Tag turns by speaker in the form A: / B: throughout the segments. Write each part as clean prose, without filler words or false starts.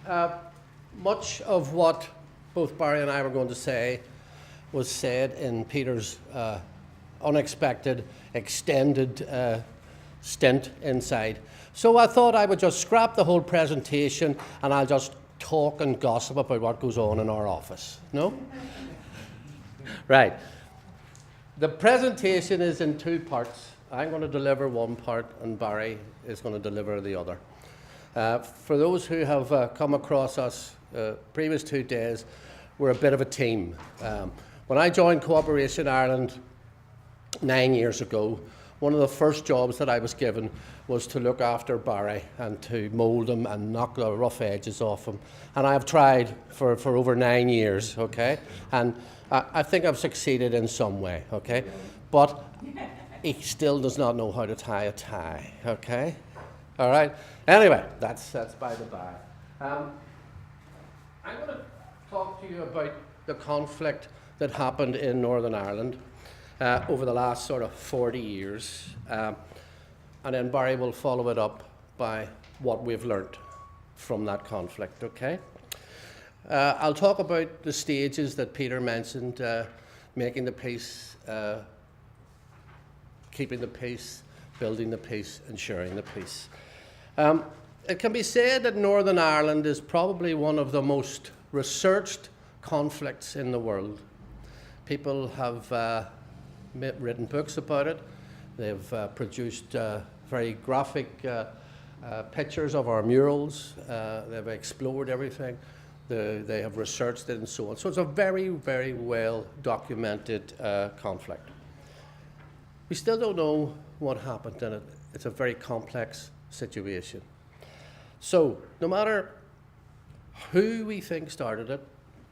A: Much of what both Barry and I were going to say was said in Peter's unexpected, extended stint inside. So I thought I would just scrap the whole presentation and I'll just talk and gossip about what goes on in our office. No? Right. The presentation is in two parts. I'm going to deliver one part and Barry is going to deliver the other. For those who have come across us previous 2 days, we're a bit of a team. When I joined Cooperation Ireland 9 years ago, one of the first jobs that I was given was to look after Barry and to mould him and knock the rough edges off him. And I've tried for over 9 years, okay? And I think I've succeeded in some way, okay? But he still does not know how to tie a tie, okay? All right? Anyway, that's by the by. I'm going to talk to you about the conflict that happened in Northern Ireland over the last sort of 40 years. And then Barry will follow it up by what we've learnt from that conflict, okay? I'll talk about the stages that Peter mentioned, making the peace, keeping the peace, building the peace, ensuring the peace. It can be said that Northern Ireland is probably one of the most researched conflicts in the world. People have written books about it. They've produced very graphic pictures of our murals. They've explored everything. They have researched it and so on. So it's a very, very well documented conflict. We still don't know what happened in it. It's a very complex situation. So no matter who we think started it,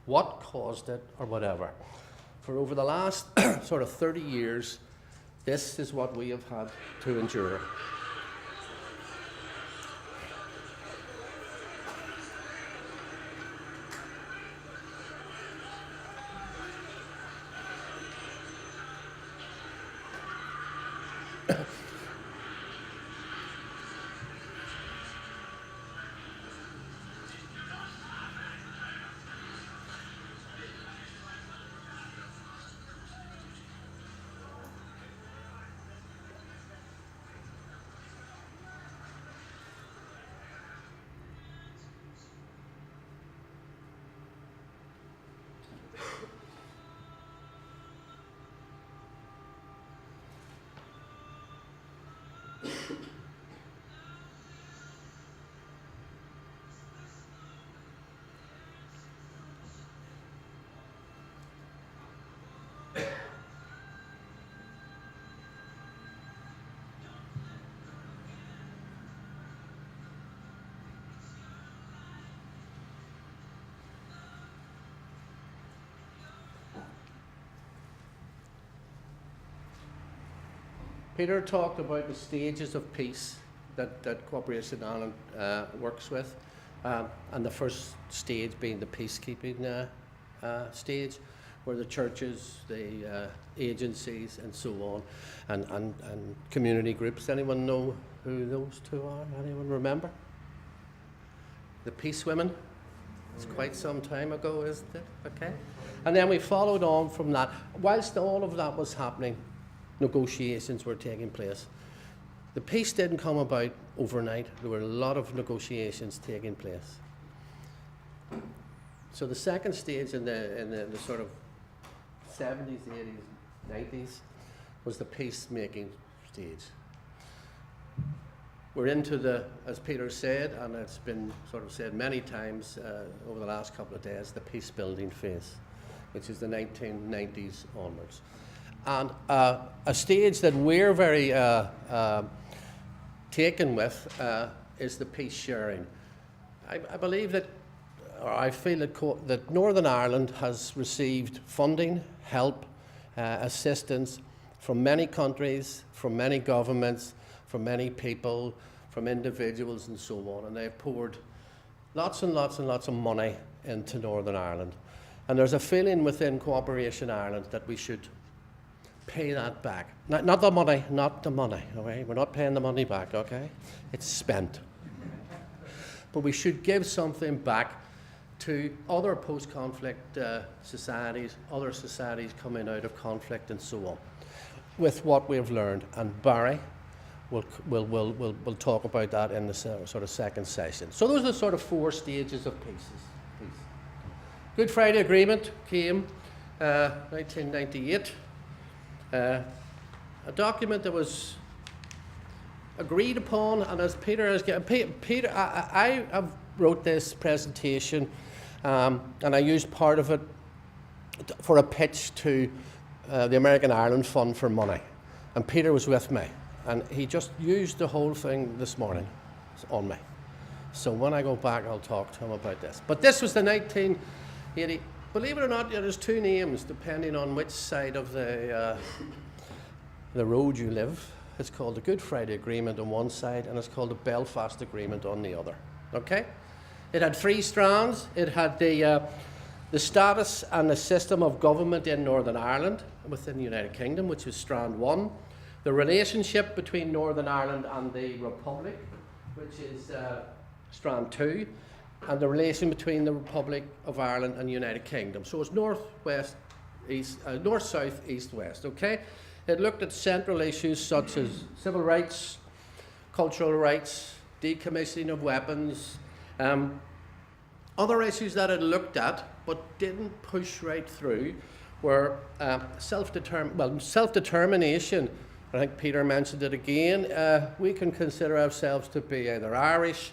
A: what caused it, or whatever, for over the last sort of 30 years, this is what we have had to endure. Peter talked about the stages of peace that Cooperation Ireland works with, and the first stage being the peacekeeping stage, where the churches, the agencies and so on, and community groups. Anyone know who those two are? Anyone remember? The Peace Women? It's quite some time ago, isn't it? Okay. And then we followed on from that. Whilst all of that was happening, negotiations were taking place. The peace didn't come about overnight. There were a lot of negotiations taking place. So the second stage in the sort of 70s, 80s, 90s was the peacemaking stage. We're into the, as Peter said, and it's been sort of said many times over the last couple of days, the peace building phase, which is the 1990s onwards. And a stage that we're very taken with is the peace sharing. I believe that, or I feel that Northern Ireland has received funding, help, assistance from many countries, from many governments, from many people, from individuals and so on, and they've poured lots and lots and lots of money into Northern Ireland. And there's a feeling within Cooperation Ireland that we should pay that back. Not the money, okay? We're not paying the money back, okay? It's spent. but we should give something back to other post-conflict societies, other societies coming out of conflict and so on, with what we've learned. And Barry we'll talk about that in the sort of second session. So those are the sort of 4 stages of peace. Good Friday Agreement came 1998. A document that was agreed upon, and as Peter has Peter, I wrote this presentation, and I used part of it for a pitch to the American Ireland Fund for money, and Peter was with me, and he just used the whole thing this morning on me. So when I go back, I'll talk to him about this. But this was the 1980. Believe it or not, there's 2 names depending on which side of the road you live. It's called the Good Friday Agreement on one side, and it's called the Belfast Agreement on the other. Okay? It had 3 strands. It had the status and the system of government in Northern Ireland within the United Kingdom, which was strand 1. The relationship between Northern Ireland and the Republic, which is strand 2. And the relation between the Republic of Ireland and the United Kingdom. So it's north, south, east, west, okay? It looked at central issues such as civil rights, cultural rights, decommissioning of weapons, other issues that it looked at but didn't push right through were self-determination. I think Peter mentioned it again. We can consider ourselves to be either Irish,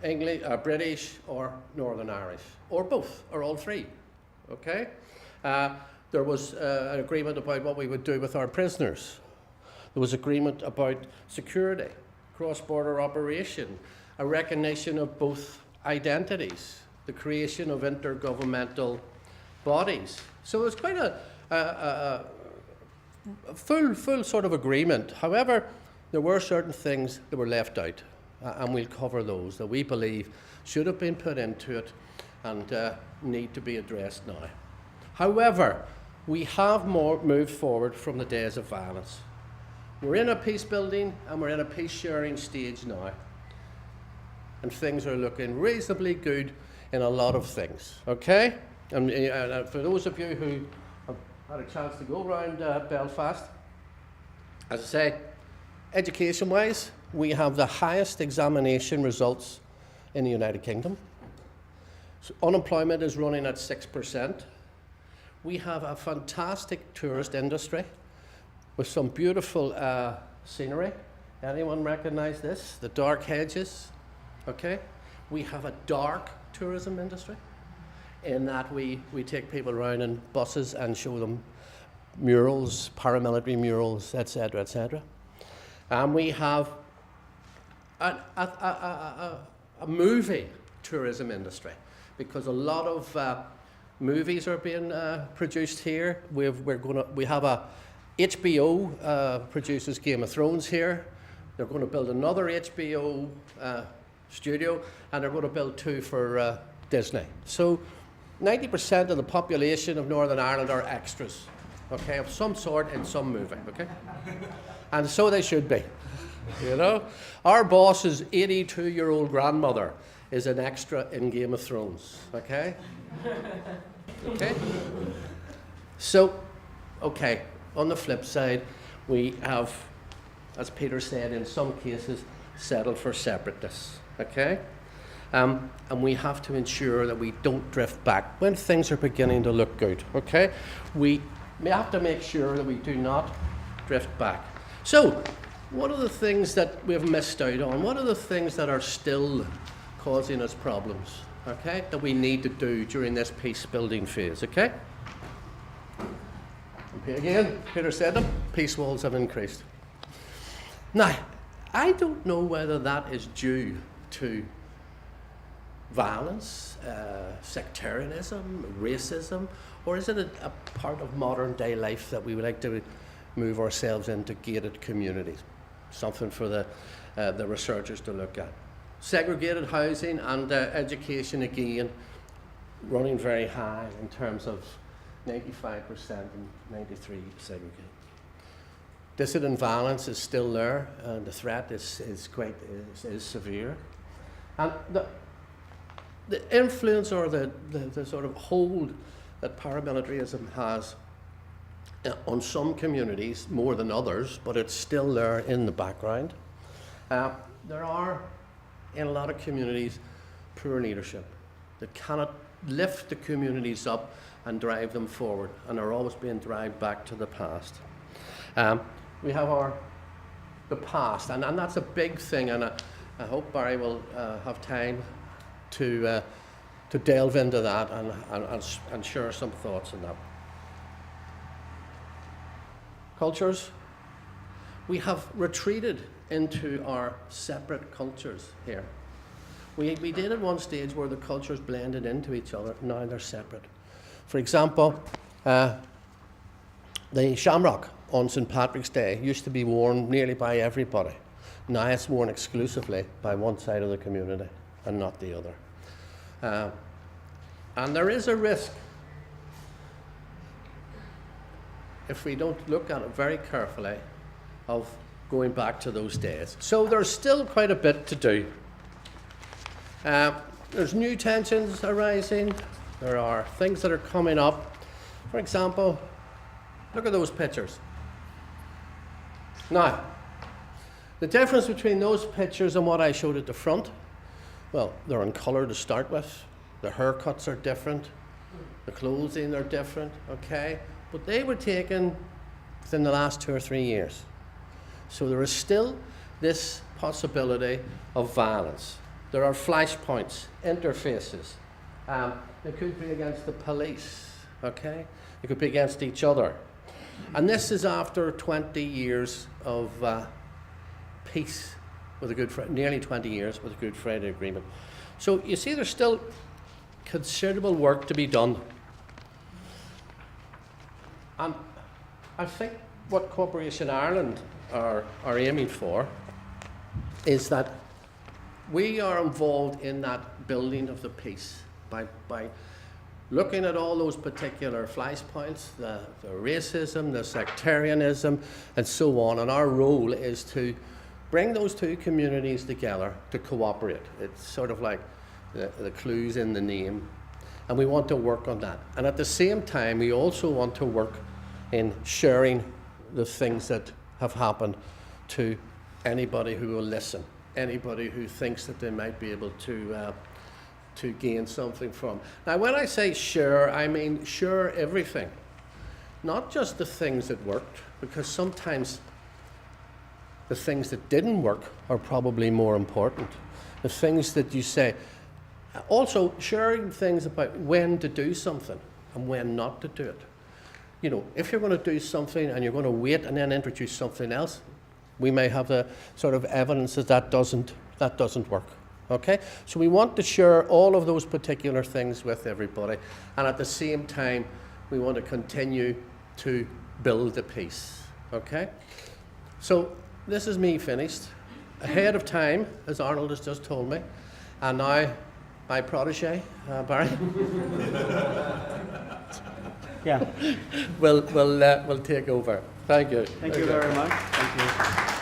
A: English, British, or Northern Irish, or both, or all 3. Okay? There was an agreement about what we would do with our prisoners. There was agreement about security, cross-border operation, a recognition of both identities, the creation of intergovernmental bodies. So it was quite a full sort of agreement. However, there were certain things that were left out. And we'll cover those that we believe should have been put into it and need to be addressed now. However, we have moved forward from the days of violence. We're in a peace building and we're in a peace sharing stage now. And things are looking reasonably good in a lot of things, okay? And for those of you who have had a chance to go around Belfast, as I say, education-wise, we have the highest examination results in the United Kingdom. So unemployment is running at 6%. We have a fantastic tourist industry with some beautiful scenery. Anyone recognize this? The dark hedges, okay? We have a dark tourism industry in that we take people around in buses and show them murals, paramilitary murals, etc., etc. And we have a movie tourism industry, because a lot of movies are being produced here. We have a HBO produces Game of Thrones here. They're going to build another HBO studio, and they're going to build 2 for Disney. So 90% of the population of Northern Ireland are extras, okay, of some sort in some movie, okay? And so they should be. You know, our boss's 82-year-old grandmother is an extra in Game of Thrones, okay? Okay? So, okay, on the flip side, we have, as Peter said, in some cases, settled for separateness, okay? And we have to ensure that we don't drift back when things are beginning to look good, okay? We have to make sure that we do not drift back. So, what are the things that we've missed out on? What are the things that are still causing us problems, okay, that we need to do during this peace building phase, okay? And again, Peter said them, peace walls have increased. Now, I don't know whether that is due to violence, sectarianism, racism, or is it a part of modern day life that we would like to move ourselves into gated communities? Something for the researchers to look at. Segregated housing and education, again, running very high in terms of 95% and 93% segregated. Dissident violence is still there, and the threat is severe. And the influence or the sort of hold that paramilitarism has on some communities more than others, but it's still there in the background. There are, in a lot of communities, poor leadership that cannot lift the communities up and drive them forward, and are always being dragged back to the past. We have the past, and that's a big thing, and I hope Barry will have time to delve into that and share some thoughts on that. Cultures. We have retreated into our separate cultures here. We did at one stage where the cultures blended into each other. Now they're separate. For example, the shamrock on St. Patrick's Day used to be worn nearly by everybody. Now it's worn exclusively by one side of the community and not the other. And there is a risk, if we don't look at it very carefully, of going back to those days. So there's still quite a bit to do. There's new tensions arising. There are things that are coming up. For example, look at those pictures. Now, the difference between those pictures and what I showed at the front, well, they're in colour to start with. The haircuts are different. The clothing are different, okay? But they were taken within the last 2 or 3 years. So there is still this possibility of violence. There are flashpoints, interfaces. It could be against the police, okay? It could be against each other. And this is after 20 years of peace with a Good Friday, nearly 20 years with a Good Friday Agreement. So you see there's still considerable work to be done. And I think what Cohesion Ireland are aiming for is that we are involved in that building of the peace by looking at all those particular flashpoints, the racism, the sectarianism, and so on. And our role is to bring those two communities together to cooperate. It's sort of like the clues in the name. And we want to work on that. And at the same time, we also want to work in sharing the things that have happened to anybody who will listen, anybody who thinks that they might be able to gain something from. Now, when I say share, I mean share everything. Not just the things that worked, because sometimes the things that didn't work are probably more important. The things that you say. Also, sharing things about when to do something and when not to do it. You know, if you're going to do something and you're going to wait and then introduce something else, we may have the sort of evidence that doesn't work. Okay? So we want to share all of those particular things with everybody, and at the same time, we want to continue to build the peace. Okay? So this is me finished, ahead of time, as Arnold has just told me, and now my protege, Barry.
B: Yeah.
A: We'll take over. Thank you.
B: Thank you very much. Thank you.